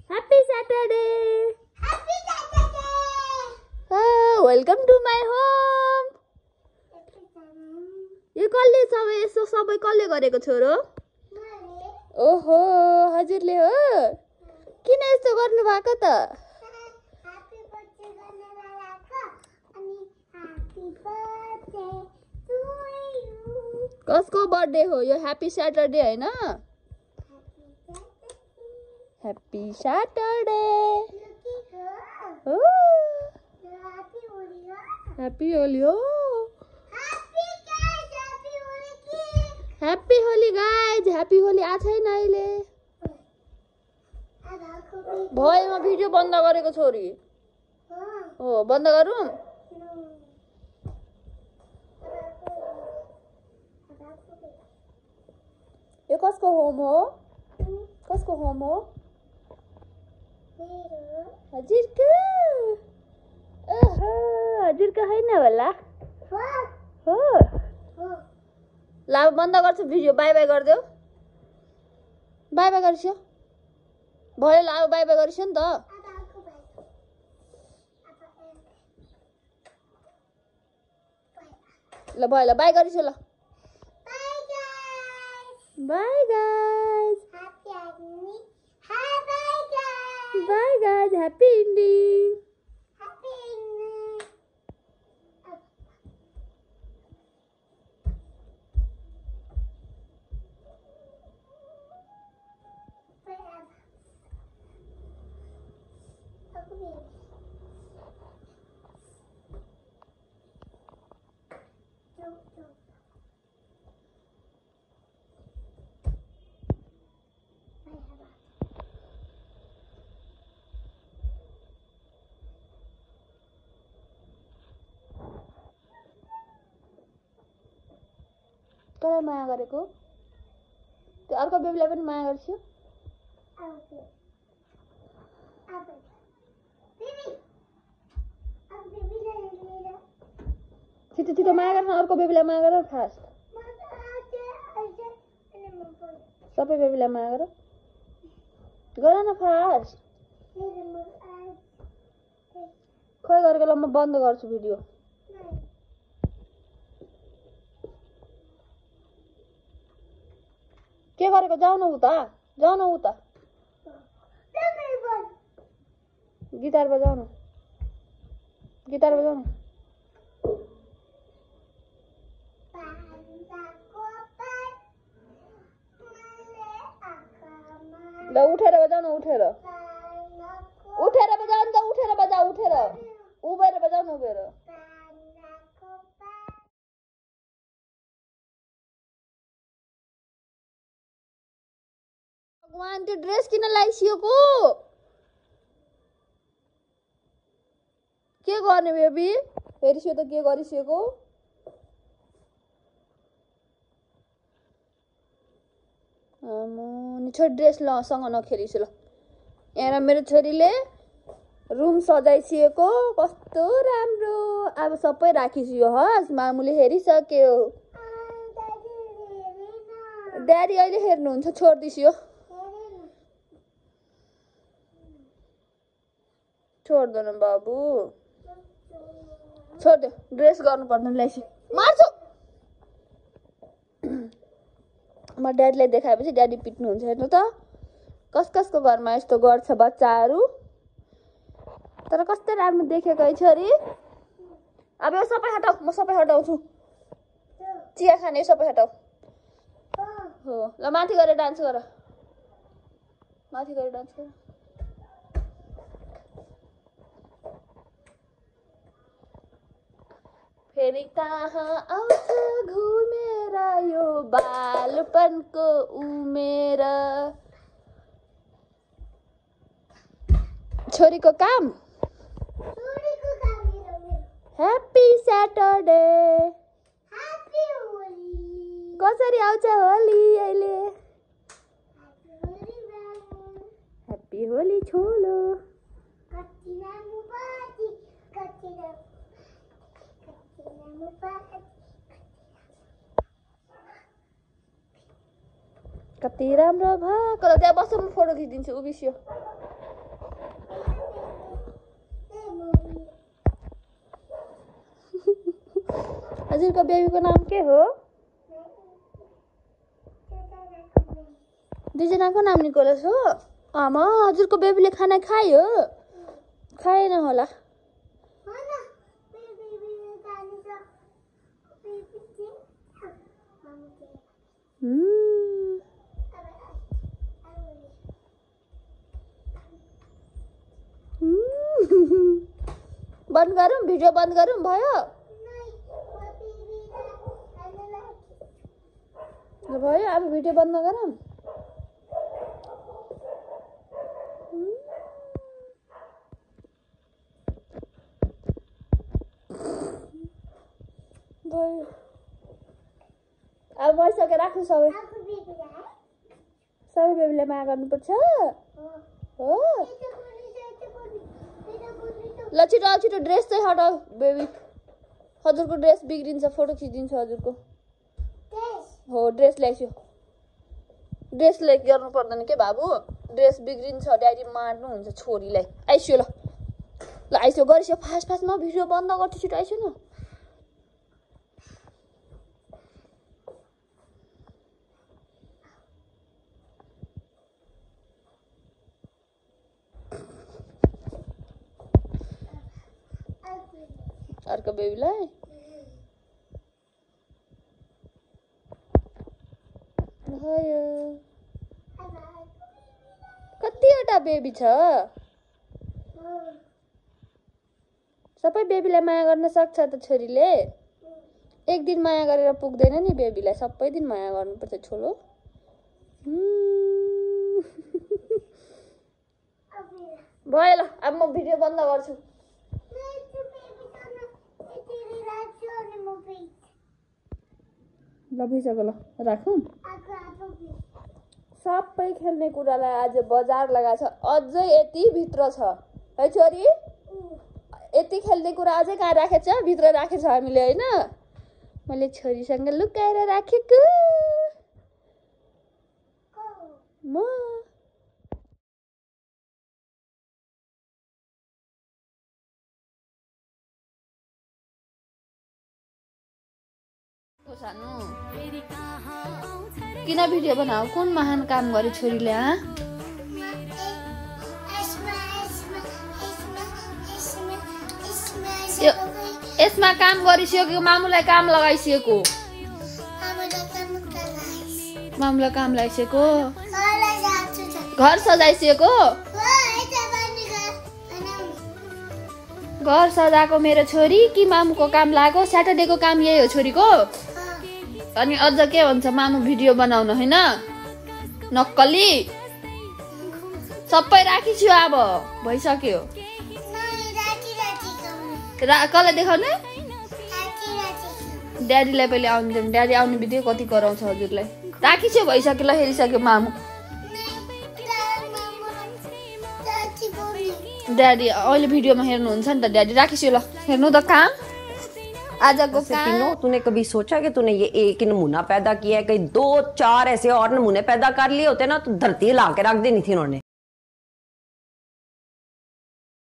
Happy Saturday! Happy Saturday! Oh, welcome to my home! यो कसले सबै यसो सबै कसले गरेको छोरो? ओहो, हजुरले हो? किन यस्तो गर्नु भएको त? Happy birthday गर्न लगाएको अनि happy birthday to you. कसको बर्थडे हो यो? ह्यापी स्याटरडे हैन? Happy Saturday! हो ह्यापी होली हो! Happy Holi guys! Happy Holi आ छैन अहिले। भयो म भिडियो बन्द गरेको छोरी। हो बन्द गरौँ? यो कसको होम हो? कसको होम हो? हजुरको? ओहो, हजुरको हैन होला? हो। ल अब बन्द गर्छु भिडियो। बाई बाई गरिदेऊ। बाई बाई गरिसो। भयो ल अब बाई बाई गरिसो नि त। ल भयो ल बाई गरिसो ल। Bye guys. Bye guys. Happy ending. कसलाई माया गरेको? त्यो अर्को बेबीलाई पनि माया गर्छु। छिटो छिटो माया गर्न। अर्को बेबीलाई माया गर फास्ट। सबै बेबीलाई माया गर। गर न फास्ट। खोइ गरेको ल म बन्द गर्छु भिडियो। के गरेको? जाऊ न उता। जाऊ न उता। गिटार बजाऊ न। गिटार बजाऊ न। ल उठेर बजाऊ न। उठेर बजाऊ नि त। उठेर बजाऊ। उठेर उभेर बजाऊ न। उभेर भगवान त्यो ड्रेस किन लाइसिएको? के गर्ने बेबी? हेरिसियो त के गरिसिएको? छोरी ड्रेस सँग नखेलिसु ल। यहाँ मेरो छोरीले रुम सजाइसिएको कस्तो राम्रो। अब सबै राखिसियो हस्। मामुले हेरिसक्यो। ड्याडी अहिले हेर्नुहुन्छ। छोडिदिसियो। छोड्दैन बाबु। छोड्देऊ। ड्रेस गर्नु पर्दैन ल्याइसि। मार्छु। म ड्याडीलाई देखाएपछि ड्याडी पिट्नुहुन्छ। हेर्नु त कसको घरमा यस्तो गर्छ बच्चाहरू। तर कस्तो राम्रो देखेको है छोरी। अब यो सबै हटाऊ। म सबै हटाउँछु। चिया खाने सबै हटाऊ। हो ल माथि गएर डान्स गर। माथि गएर डान्स गर। फेरि कहाँ आउँछ घुमेर यो बालपनको उमेर। छोरीको काम। Happy Saturday. कसरी आउँछ होली अहिले? ह्यापी होली छोलो। कति राम्रो भएको। त्यहाँ बस्नु म फोटो खिचिदिन्छु। उभिसियो। हजुरको बेबीको नाम के हो? दुईजनाको नाम निकोलस हो? आमा हजुरको बेबीले खाना खायो? खाएन होला। बन्द गरौँ? भिडियो बन्द गरौँ? भयो? भयो? अब भिडियो बन्द गरौँ? भयो। अब भइसक्यो, राख्नु सबै। सबै बेबीलाई माया गर्नुपर्छ हो? ल छिटो छिटो ड्रेस चाहिँ हटाऊ बेबी। हजुरको ड्रेस बिग्रिन्छ, फोटो खिचिदिन्छु हजुरको। हो ड्रेस ल्याइसु। ड्रेस ल्याइ गर्नु पर्दैन के बाबु? ड्रेस बिग्रिन्छ, ड्याडी मार्नुहुन्छ छोरीलाई। आइसु ल आइसु गरिसु। फास्ट फास्टमा भिडियो बन्द गर्छु, छिटो आइसु न। अर्को बेबीलाई भयो। कतिवटा बेबी छ? सबै बेबीलाई माया गर्न सक्छ त छोरीले? एक दिन माया गरेर पुग्दैन नि बेबीलाई, सबै दिन माया गर्नुपर्छ छोरो। भयो ल, अब म भिडियो बन्द गर्छु। ल भइसक्यो, ल राखौँ। सबै खेल्ने कुरालाई आज बजार लगाएको छ, अझै यति भित्र छ है छोरी? यति खेल्ने कुरा अझै कहाँ राखेछ? भित्र राखेछ हामीले होइन? मैले छोरीसँग लुकाएर राखेको म। किन भिडियो बनाऊ? कुन महान काम गरे छोरीले? यसमा काम गरिसक्यो, मामुलाई काम लगाइसकेको। मामुलाई काम लगाइसकेको, घर सजाइसकेको। घर सजाएको मेरो छोरी कि मामुको काम लाग्यो? स्याटरडेको काम यही हो छोरीको? अनि अझ के भन्छ मामु भिडियो बनाउनु होइन? नक्कली सबै राखिछु, अब भइसक्यो। कसलाई देखाउने? ड्याडीलाई पहिले आउनु दिनु। ड्याडी आउने बित्तिकै कति कराउँछ हजुरलाई। राखिछु, भइसक्यो। ल हेरिसक्यो मामु। ड्याडी अहिले भिडियोमा हेर्नुहुन्छ नि त ड्याडी। राखिछु ल, हेर्नु त काम आजको काम। तूने कभी सोचा कि तूने ये एक ही नमूना पैदा किया है? कहीं 2-4 ऐसे और नमूने पैदा कर लिए होते ना तो धरती हिला के रख देनी थी उन्होंने।